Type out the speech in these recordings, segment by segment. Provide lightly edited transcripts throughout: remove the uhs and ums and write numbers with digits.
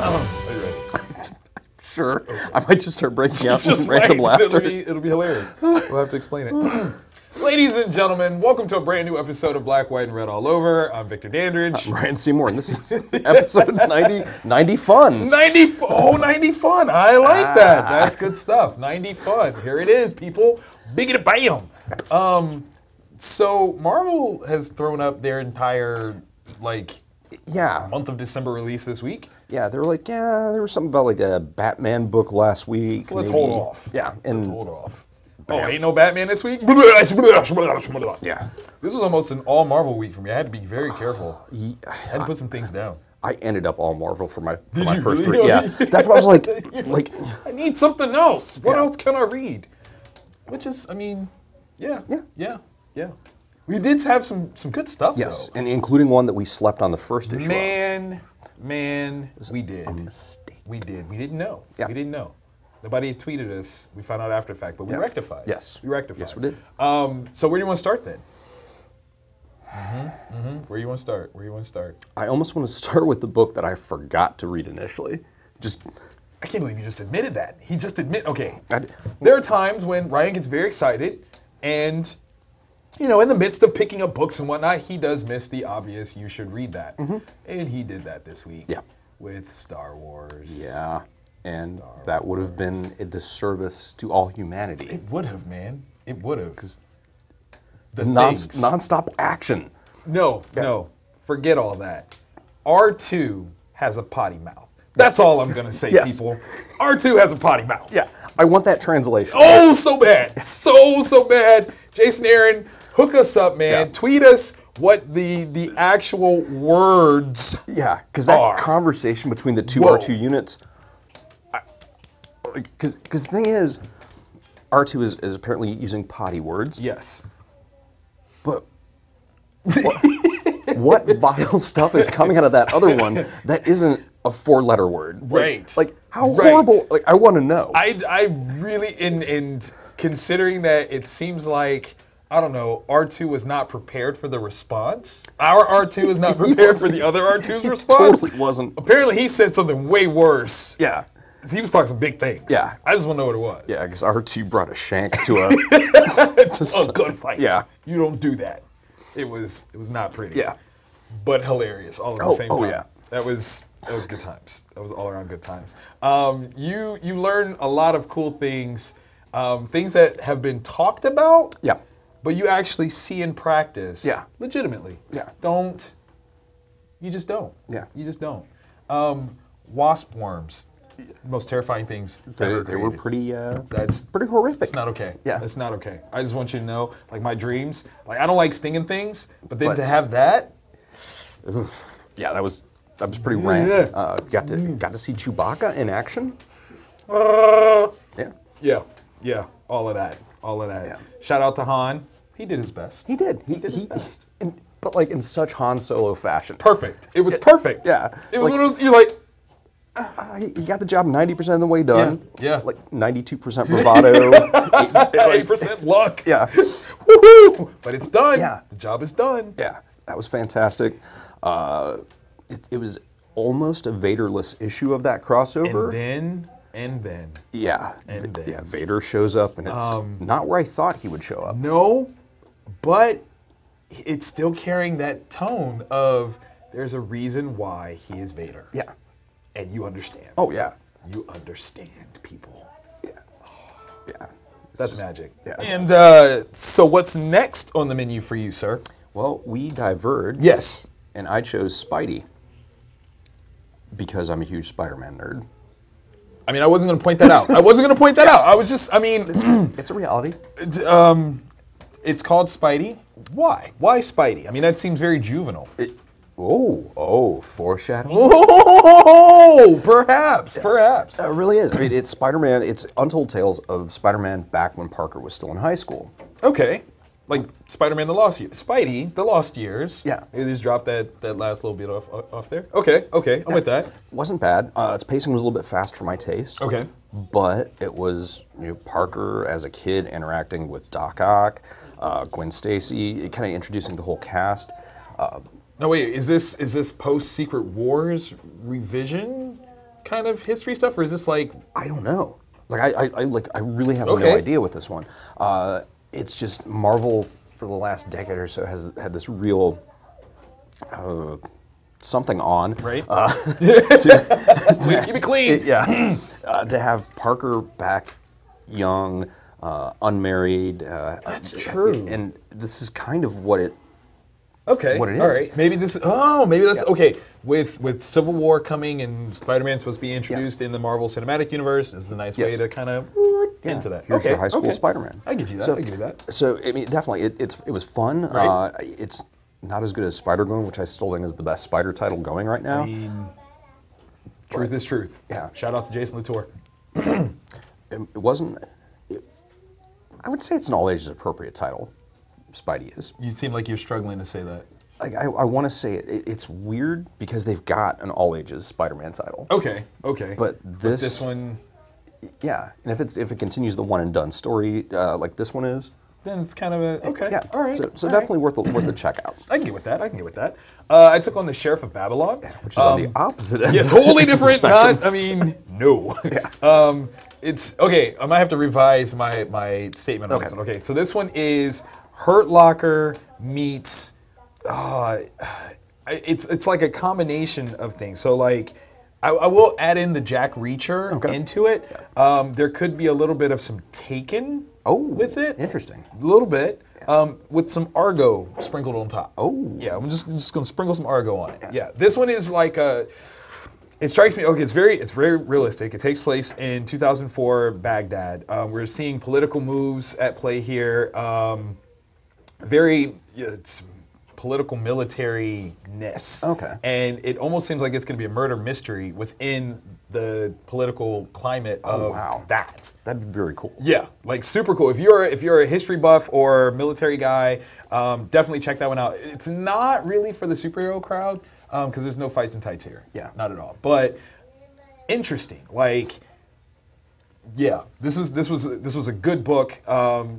Are you ready? Sure. I might just start breaking out Just with random laughter. It'll be hilarious. We'll have to explain it. Ladies and gentlemen, welcome to a brand new episode of Black, White, and Red All Over. I'm Victor Dandridge. I'm Ryan Seymore, and this is episode 90 fun. 90 fun. I like that. That's good stuff. 90 fun. Here it is, people. Biggity bam. So Marvel has thrown up their entire, month of December release this week. Yeah, they were like, there was something about like a Batman book last week. So let's hold off. Yeah. Let's hold off. Oh, ain't no Batman this week? Yeah. This was almost an all Marvel week for me. I had to be very careful. I had to put some things down. I ended up all Marvel for my first really? read. Yeah, that's what I was like, I need something else. What else can I read? Which is, yeah. We did have some good stuff, yes, though. and including one that we slept on the first issue Man, we did. A mistake. We did. We didn't know. Yeah. We didn't know. Nobody had tweeted us. We found out after the fact, but we rectified. Yes. We rectified. Yes, we did. So where do you want to start then? Where do you want to start? I almost want to start with the book that I forgot to read initially. I can't believe you just admitted that. He just okay. There are times when Ryan gets very excited and, in the midst of picking up books and whatnot, he does miss the obvious, you should read that. And he did that this week with Star Wars. Yeah, and that would have been a disservice to all humanity. It would have, man. It would have. Because non-stop action. No, forget all that. R2 has a potty mouth. That's all I'm going to say, people. R2 has a potty mouth. Yeah, I want that translation. Oh, so bad. So bad. Jason Aaron, hook us up, man. Yeah. Tweet us what the actual words Yeah, because that conversation between the two R2 units, because the thing is, R2 is apparently using potty words. Yes. But what vile stuff is coming out of that other one that isn't a four-letter word? Right. Like how horrible, I want to know. I really, and considering that it seems like, I don't know, R2 was not prepared for the response. Our R2 was not prepared for the other R2's response. Totally wasn't. Apparently he said something way worse. Yeah. He was talking some big things. Yeah. I just want to know what it was. Yeah, because R2 brought a shank to a gunfight. Yeah. You don't do that. It was not pretty. Yeah. But hilarious all at the same time. Oh yeah. That was good times. That was all around good times. You learn a lot of cool things, things that have been talked about. Yeah. But you actually see in practice. Yeah. Legitimately. Yeah. You just don't. Yeah. You just don't. Wasp worms. Most terrifying things ever They were created. pretty pretty horrific. It's not okay. Yeah. It's not okay. I just want you to know, my dreams, I don't like stinging things, but then to have that. Yeah, that was pretty rank. Got to see Chewbacca in action. Yeah, all of that. Yeah. Shout out to Han. He did his best. He did. He did his best. But in such Han Solo fashion. Perfect. It was perfect. Yeah. It was one of those, you're like, he got the job 90% of the way done. Yeah. 92% bravado. 8% luck. Yeah. Woohoo! But it's done. Yeah. The job is done. Yeah. That was fantastic. It was almost a Vaderless issue of that crossover. And then. Yeah. And then. Yeah. Vader shows up, and it's not where I thought he would show up. No, but it's still carrying that tone of there's a reason why he is Vader. Yeah. And you understand. Oh yeah. You understand, people. Yeah. Yeah. That's magic. Yeah. And so what's next on the menu for you, sir? Well, we diverged. Yes. And I chose Spidey because I'm a huge SpiderMan nerd. I wasn't going to point that out. I was just, It's a reality. It's called Spidey. Why? Why Spidey? That seems very juvenile. Foreshadowing. Oh, perhaps. It really is. It's Spider-Man. It's Untold Tales of Spider-Man back when Parker was still in high school. Okay. Like Spider-Man the Lost Years. Spidey, the Lost Years. Yeah. Maybe just drop that last little bit off there. Okay, I'm with that. Wasn't bad. Its pacing was a little bit fast for my taste. Okay. But it was Parker as a kid interacting with Doc Ock, Gwen Stacy, kind of introducing the whole cast. No, wait, is this post Secret Wars revision? kind of history stuff, or is this like... I don't know. Like I really have no idea with this one. It's just Marvel for the last decade or so has had this real something on. Right. To keep it clean. Yeah. To have Parker back young, unmarried. That's true. And this is kind of what it. Okay. What it is. All right. Maybe this. Oh, maybe that's okay. With Civil War coming and Spider-Man supposed to be introduced in the Marvel Cinematic Universe, this is a nice way to kind of into that. Here's your high school Spider-Man. I give you that. So, I give you that. So I mean, definitely, it was fun. Right. It's not as good as Spider-Gwen, which I still think is the best Spider title going right now. I mean, truth is truth. Yeah. Shout out to Jason Latour. It wasn't. I would say it's an all ages appropriate title. Spidey is. You seem like you're struggling to say that. Like I want to say it's weird because they've got an all ages Spider-Man title. Okay. Okay. But this one. Yeah, and if it continues the one and done story like this one is, then it's kind of a okay. Yeah. All right. So definitely worth a check out. I can get with that. I can get with that. I took on the Sheriff of Babylon, which is on the opposite end. Yeah, totally different. Spectrum. Not. I mean, no. Yeah. It's okay. I might have to revise my statement on this one. Okay. So this one is Hurt Locker meets. It's like a combination of things. So like. I will add in the Jack Reacher into it. There could be a little bit of some Taken with it. Interesting. A little bit. With some Argo sprinkled on top. Oh. Yeah, I'm just going to sprinkle some Argo on it. Yeah. This one is like a... It strikes me, it's very realistic. It takes place in 2004 Baghdad. We're seeing political moves at play here. It's political military-ness. Okay. And it almost seems like it's going to be a murder mystery within the political climate of that. That'd be very cool. Yeah, like super cool. If you're a history buff or military guy, definitely check that one out. It's not really for the superhero crowd because there's no fights and tights here. Yeah. Not at all. But interesting. Like, yeah, this was a good book.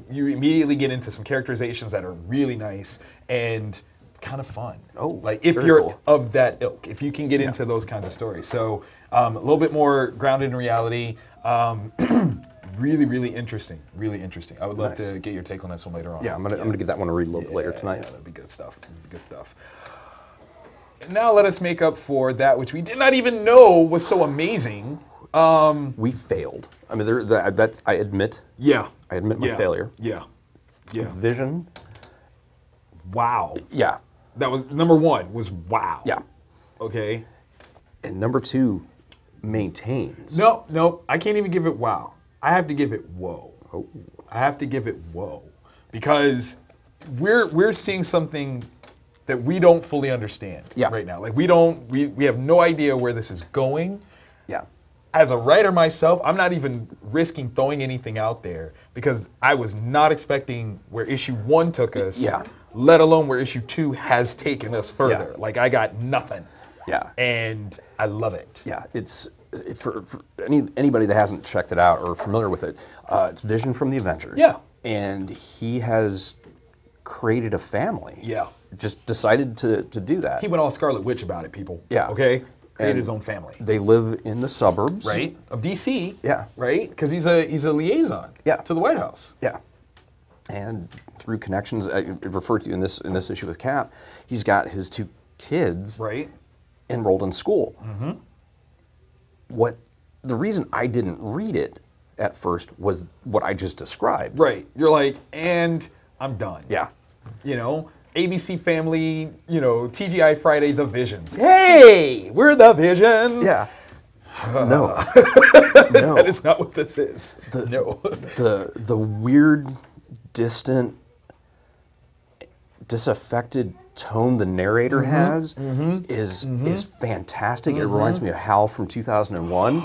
You immediately get into some characterizations that are really nice and kind of fun. Oh, like if you're of that ilk, if you can get into those kinds of stories. So a little bit more grounded in reality. Really interesting. Really interesting. I would love to get your take on this one later on. Yeah, I'm gonna get that one to read a little bit later tonight. Yeah, that'd be good stuff. Good stuff. Now let us make up for that which we did not even know was so amazing. We failed. I mean, that I admit. Yeah. I admit my failure. Yeah. Yeah. Vision. Wow. Yeah. That was number one. Was wow. Yeah. Okay. And number two, maintains. No. I can't even give it wow. I have to give it whoa. Oh. I have to give it whoa because we're seeing something that we don't fully understand right now. Like we have no idea where this is going. Yeah. As a writer myself, I'm not even risking throwing anything out there because I was not expecting where issue 1 took us, let alone where issue 2 has taken us further. Like I got nothing. Yeah. And I love it. Yeah, for anybody that hasn't checked it out or familiar with it, it's Vision from the Avengers. Yeah. And he has created a family. Yeah. Just decided to do that. He went all Scarlet Witch about it, people. Yeah. Okay? Created his own family. They live in the suburbs. Right? Of DC. Yeah. Right? Because he's a liaison to the White House. Yeah. And through connections, I referred to in this issue with Cap, he's got his 2 kids enrolled in school. Mm-hmm. The reason I didn't read it at first was what I just described. Right. You're like, and I'm done. Yeah. You know? ABC Family, TGI Friday, The Visions. Hey, we're The Visions. Yeah. No. No. That is not what this is. The weird, distant, disaffected tone the narrator has is fantastic. It reminds me of Hal from 2001.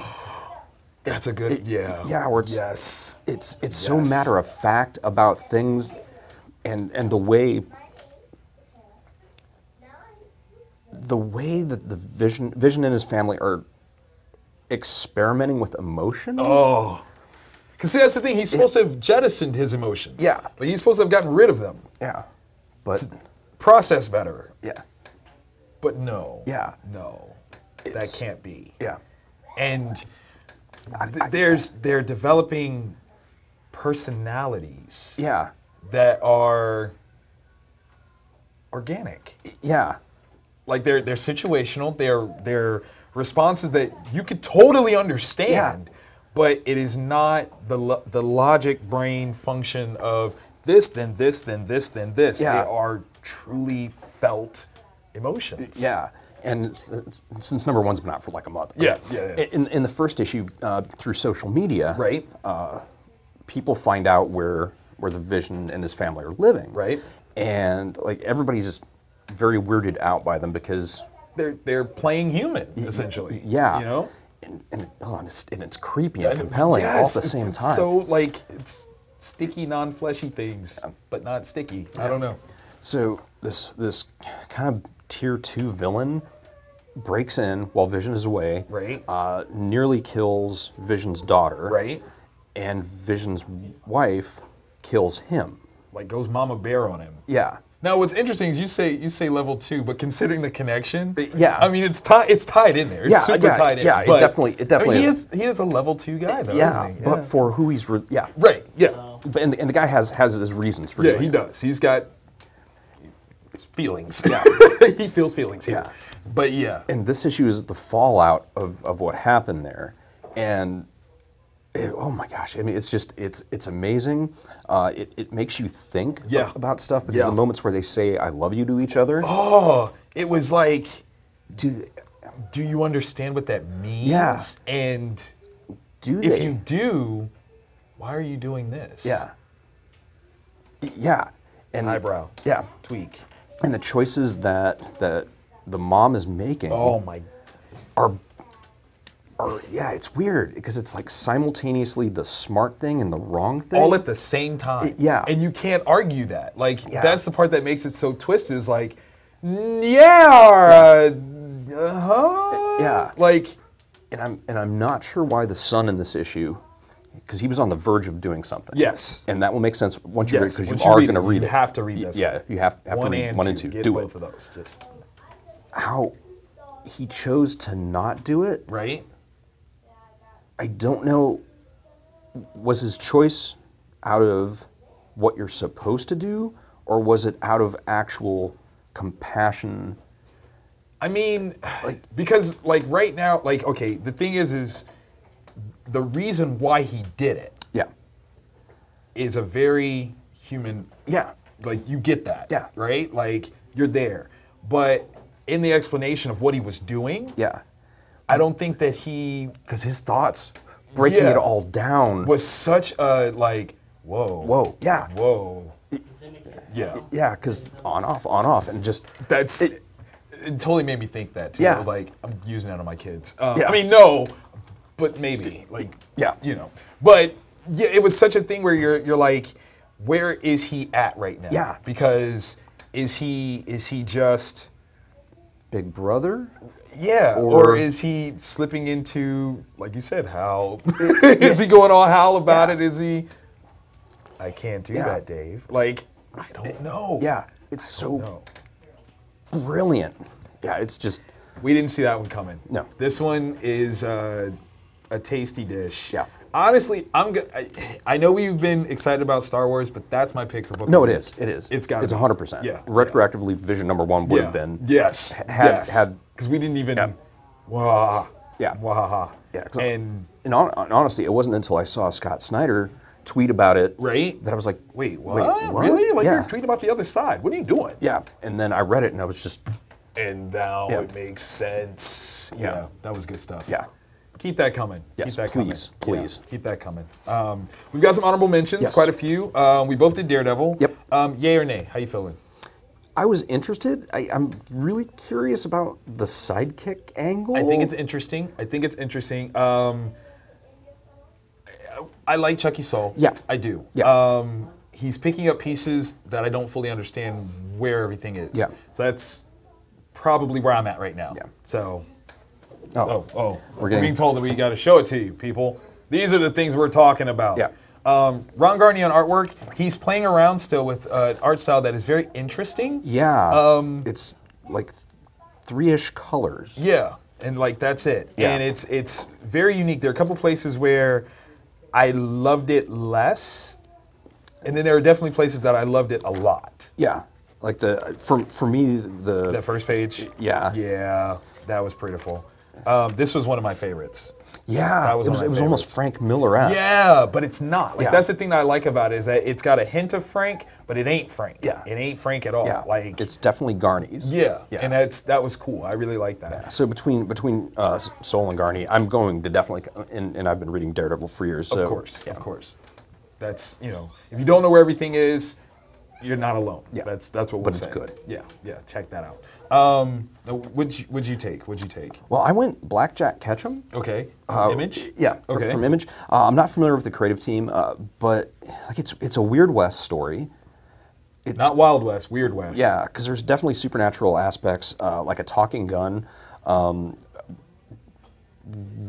That's a good, Yeah, where it's so matter of fact about things and the way that the Vision and his family are experimenting with emotion. Oh. Because see, that's the thing. He's supposed to have jettisoned his emotions. Yeah. But he's supposed to have gotten rid of them. Yeah. But process better. Yeah. But no. Yeah. No. That can't be. Yeah. And they're developing personalities. Yeah. That are organic. Yeah. Like they're situational. They're responses that you could totally understand, but it is not the logic brain function of this, then this, then this, then this. Yeah. They are truly felt emotions. Yeah. And since number one's been out for like a month. Yeah. In the first issue, through social media, Right. People find out where the Vision and his family are living. Right. And like everybody's very weirded out by them because they're playing human, essentially. Yeah. You know? And it's creepy and compelling all at the same time. So like it's sticky, non-fleshy things, but not sticky. I don't know. So this kind of tier 2 villain breaks in while Vision is away. Right. Nearly kills Vision's daughter. Right. And Vision's wife kills him. Like goes Mama Bear on him. Yeah. Now, what's interesting is you say level 2, but considering the connection, yeah, I mean it's tied in there. It's super tied in. Yeah, it definitely I mean, is. He is a level 2 guy though. Yeah, isn't he? but for who he's right. Yeah, and the guy has his reasons for doing he it. does. He's got feelings. Yeah, he feels feelings here. Yeah, but yeah. And this issue is the fallout of what happened there, and. Oh my gosh! I mean, it's amazing. It makes you think about stuff because the moments where they say "I love you" to each other. Oh, it was like, do you understand what that means? Yeah. And if you do, why are you doing this? Yeah. Yeah. And eyebrow. Yeah. Tweak. And the choices that the mom is making. Oh my. It's weird because it's like simultaneously the smart thing and the wrong thing. All at the same time. Yeah. And you can't argue that. Like, that's the part that makes it so twisted is like, Yeah. Like. And I'm not sure why the son in this issue, because he was on the verge of doing something. Yes. And that will make sense once you read it, because you are going to read it. You have to read this. Yeah, you have to read 1 and 2. Get do both it. of those. Just. How he chose to not do it. Right. I don't know, was his choice out of what you're supposed to do, or was it out of actual compassion? I mean, because like right now, like, okay, the thing is the reason why he did it is a very human, like you get that, right? Like you're there. But in the explanation of what he was doing, I don't think that because his thoughts, breaking it all down, was such a like, whoa, because on off, and just it totally made me think that too. I was like, I'm using that on my kids. I mean, no, but maybe like, you know, but yeah, it was such a thing where you're like, where is he at right now? Yeah, because is he just Big Brother? Yeah, or is he slipping into, like you said, Hal? Is he going all Hal about it? Is he, I can't do that, Dave. Like, I don't know. Yeah, it's so brilliant. Yeah, it's just. We didn't see that one coming. No. This one is a tasty dish. Yeah. Honestly, I know we've been excited about Star Wars, but that's my pick for book. No, it is. It is. It's got. It's 100%. Yeah. Retroactively, Vision number 1 would have been. Yes. Had because we didn't even. Wah. Yeah. Wahaha. Yeah. And in honesty, it wasn't until I saw Scott Snyder tweet about it that I was like, wait, what? Really? Like you're tweeting about the other side. What are you doing? Yeah. And then I read it and I was just. And now it makes sense. Yeah. That was good stuff. Yeah. Keep that coming. Yes, keep that please. Yeah, keep that coming. We've got some honorable mentions, quite a few. We both did Daredevil. Yep. Yay or nay? How you feeling? I was interested. I'm really curious about the sidekick angle. I think it's interesting. I like Chuckie Soule. Yeah. I do. Yeah. He's picking up pieces that I don't fully understand where everything is. Yeah. So that's probably where I'm at right now. Yeah. So. We're being told that we got to show it to you, people. These are the things we're talking about. Yeah. Ron Garney on artwork. He's playing around still with art style that is very interesting. Yeah. It's like 3-ish colors. Yeah. and like that's it. Yeah. And it's very unique. There are a couple places where I loved it less, and then there are definitely places that I loved it a lot. Yeah, like for me That first page. Yeah, that was prettiful. This was one of my favorites. Yeah, it was almost Frank Miller-esque. Yeah, but it's not. Like Yeah. that's the thing that I like about it is that it's got a hint of Frank, but it ain't Frank. Yeah. It ain't Frank at all. Yeah, Like it's definitely Garney's. yeah. Yeah. And that was cool. I really like that. Yeah. So between Soule and Garney, I'm going to definitely, and I've been reading Daredevil for years. So, Of course, yeah. of course. That's if you don't know where everything is, you're not alone. Yeah. That's what we're But it's saying. good. Yeah. Check that out. What'd you take? Well, I went Black Jack Ketchum. Okay. Image. Yeah. Okay. From Image. I'm not familiar with the creative team, but like it's a Weird West story. It's Not Wild West, Weird West. Yeah, because there's definitely supernatural aspects, like a talking gun,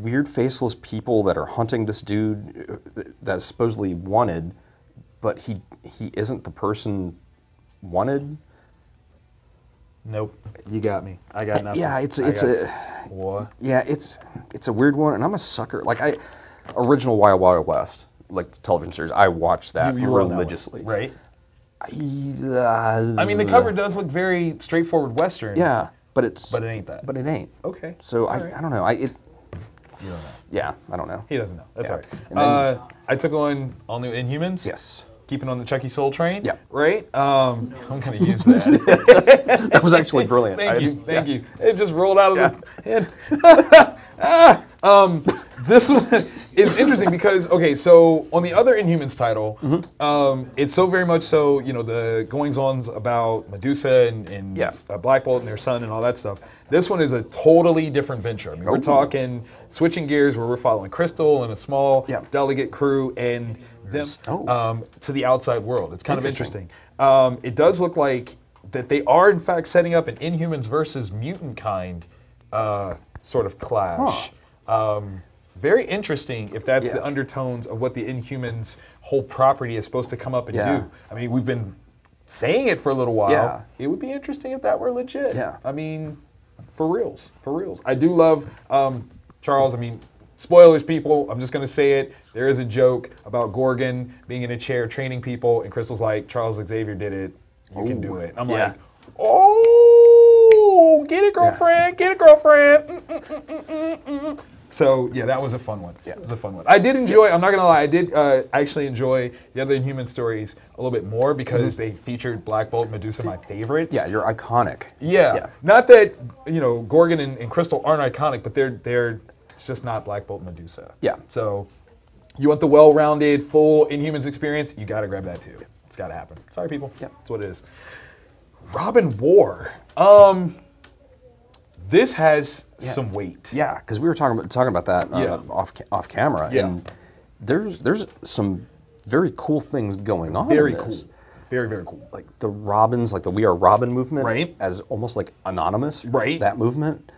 weird faceless people that are hunting this dude that's supposedly wanted, but he isn't the person wanted. Nope. You got me. I got nothing. Yeah, it's What? yeah, it's a weird one, and I'm a sucker. Like original Wild Wild West, like the television series, I watched that You run that one, religiously. right? I mean, the cover does look very straightforward Western. Yeah, but it ain't that. But it ain't. Okay. So All right. I don't know. You don't know. Yeah, I don't know. He doesn't know. That's Yeah. all right. And then- I took on All New Inhumans. Yes. Keeping on the Chuckie Soule-Train. Yeah. Right? I'm going to use that. That was actually brilliant. Thank you. It just rolled out of the head. This one is interesting because, okay, so on the other Inhumans title, it's so very much so, the goings-ons about Medusa and Yeah. Black Bolt and their son and all that stuff. This one is a totally different venture. I mean, we're talking switching gears where we're following Crystal and a small delegate crew and them to the outside world. It's kind of interesting. It does look like that they are, in fact, setting up an Inhumans versus mutant kind sort of clash. Very interesting if that's the undertones of what the Inhumans whole property is supposed to come up and do. I mean, we've been saying it for a little while. Yeah. It would be interesting if that were legit. Yeah. I mean, for reals. I do love Charles. I mean, spoilers, people. I'm just going to say it. There is a joke about Gorgon being in a chair training people, and Crystal's like, Charles Xavier did it. You can do it. I'm like, oh, get it, girlfriend. Get it, girlfriend. So, yeah, that was a fun one. It was a fun one. I did enjoy, I'm not going to lie, I did actually enjoy the other Inhuman stories a little bit more because they featured Black Bolt, Medusa, my favorites. Yeah, you're iconic. Yeah. Not that, Gorgon and Crystal aren't iconic, but they're just not Black Bolt and Medusa. Yeah. So, you want the well-rounded, full Inhumans experience, you got to grab that too. It's got to happen. Sorry, people. Yeah. That's what it is. Robin War. This has some weight. Yeah, because we were talking about that off camera, and there's some very cool things going on. Very in cool. this. Very, very cool. Like the Robins, like the We Are Robin movement, Right. as almost like anonymous. Right. That movement.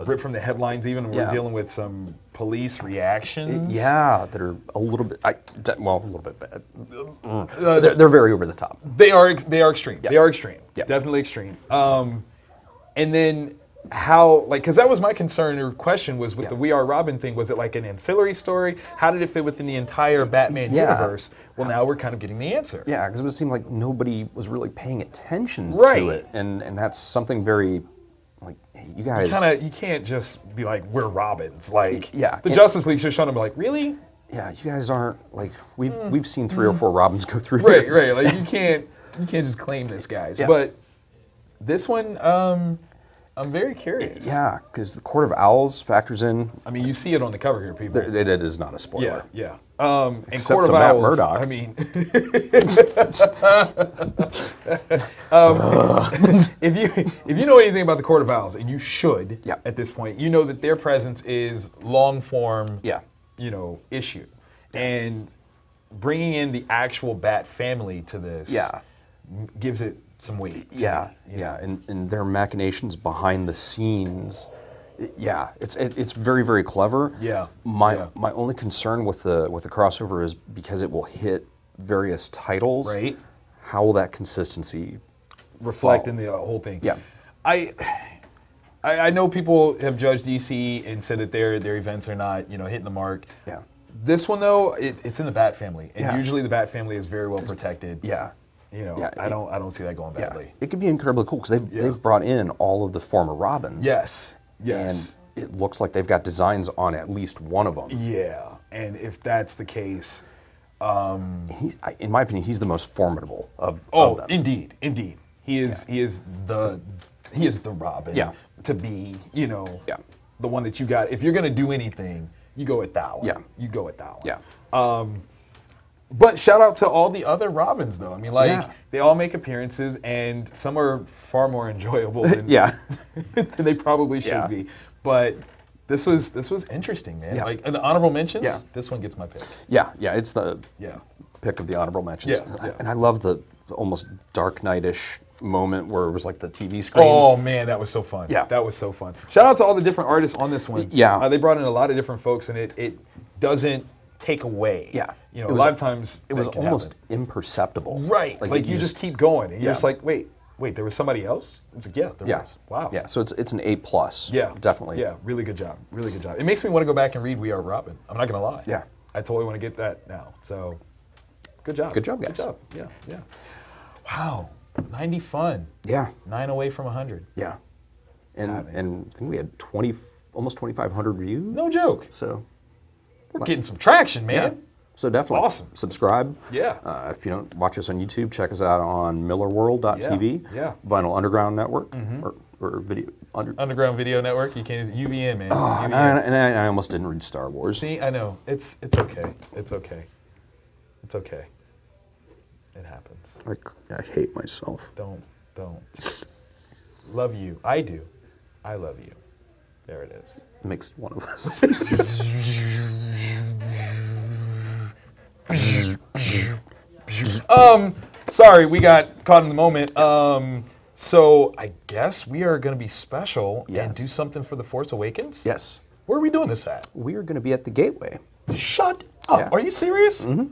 Ripped from the headlines even. We're dealing with some police reactions. Yeah, that are a little bit, a little bit bad. They're very over the top. They are extreme. Yeah. They are extreme. Yeah. Definitely extreme. And then how, because that was my concern or question was with the We Are Robin thing, was it like an ancillary story? How did it fit within the entire Batman universe? Well, now we're kind of getting the answer. Yeah, because it would seem like nobody was really paying attention Right. to it, and that's something very, like, hey, you guys. You can't just be like, we're Robins. Like, the and- Justice League should show them like, really? Yeah, you guys aren't like we've seen 3 or 4 Robins go through. Right, here. right. Like you can't just claim this, guys. Yeah. But this one, I'm very curious. Yeah, because the Court of Owls factors in. I mean, you see it on the cover here, people. It is not a spoiler. Yeah. And Except Court of to Matt Owls. Murdock. I mean, if you know anything about the Court of Owls, and you should at this point, you know that their presence is long form. Issue, and bringing in the actual Bat family to this. Gives it some weight. And their machinations behind the scenes. It's very, very clever. My only concern with the crossover is because it will hit various titles. Right. How will that consistency reflect in the whole thing? Yeah. I know people have judged DC and said that their events are not, hitting the mark. Yeah. This one though, it's in the Bat family, and usually the Bat family is very well protected. Yeah. I don't see that going badly. Yeah. It could be incredibly cool because they've brought in all of the former Robins. Yes. And it looks like they've got designs on at least one of them. Yeah. And if that's the case, in my opinion, he's the most formidable of them. Indeed. He is the Robin. Yeah. To be, the one that you got. If you're gonna do anything, you go with that one. Yeah. You go with that one. Yeah. But shout out to all the other Robins, though. I mean, they all make appearances, and some are far more enjoyable than, than they probably should be. But this was interesting, man. Yeah. Like, the honorable mentions, this one gets my pick. Yeah, it's the pick of the honorable mentions. And I love the almost Dark Knight-ish moment where it was like the TV screens. Oh man, that was so fun. Yeah, that was so fun. Shout out to all the different artists on this one. Yeah, they brought in a lot of different folks, and it doesn't take away. Yeah, a lot of times it was almost imperceptible. Right, like you just keep going, and you're just like, wait, there was somebody else. It's like, there was. Wow. Yeah, so it's an A+. Yeah, definitely. Yeah, really good job. Really good job. It makes me want to go back and read We Are Robin. I'm not gonna lie. Yeah, I totally want to get that now. So, good job. Good job, guys. Good job. Yeah. Wow. 90 fun. Yeah. 9 away from 100. Yeah. And I think we had almost 2,500 views. No joke. So we're getting some traction, man. Yeah. So definitely awesome. Subscribe. Yeah. If you don't watch us on YouTube, check us out on millerworld.tv. Yeah. Vinyl Underground Network or video Underground Video Network. You can't use UVN, man. Oh, UVN. And I almost didn't read Star Wars. See, I know. It's okay. It's okay. It's okay. It happens. I hate myself. Don't. Love you. I do. I love you. There it is. It makes one of us. Sorry, we got caught in the moment. So I guess we are going to be special and do something for The Force Awakens? Yes. Where are we doing this at? We are going to be at the Gateway. Shut up. Yeah. Are you serious? Mm-hmm.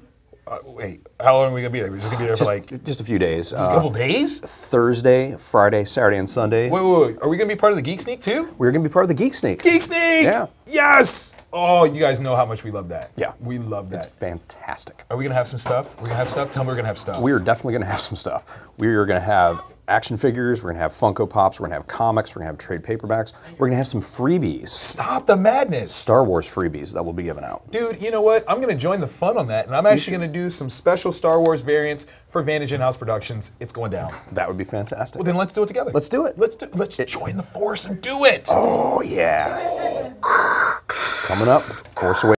Wait, how long are we going to be there? We're just going to be there for just a few days. Just a couple days? Thursday, Friday, Saturday, and Sunday. Wait. Are we going to be part of the Geek Sneak too? We're going to be part of the Geek Sneak. Geek Sneak! Yeah. Yes! Oh, you guys know how much we love that. Yeah. We love that. It's fantastic. Are we going to have some stuff? We're going to have stuff? Tell me we're going to have stuff. We are definitely going to have some stuff. We are going to have action figures, we're going to have Funko Pops, we're going to have comics, we're going to have trade paperbacks, we're going to have some freebies. Stop the madness. Star Wars freebies that will be given out. Dude, you know what? I'm going to join the fun on that, and I'm actually going to do some special Star Wars variants for Vantage InHouse Productions. It's going down. That would be fantastic. Well, then let's do it together. Let's do it. Let's join the Force and do it. Oh, yeah. Coming up, Force Awakens.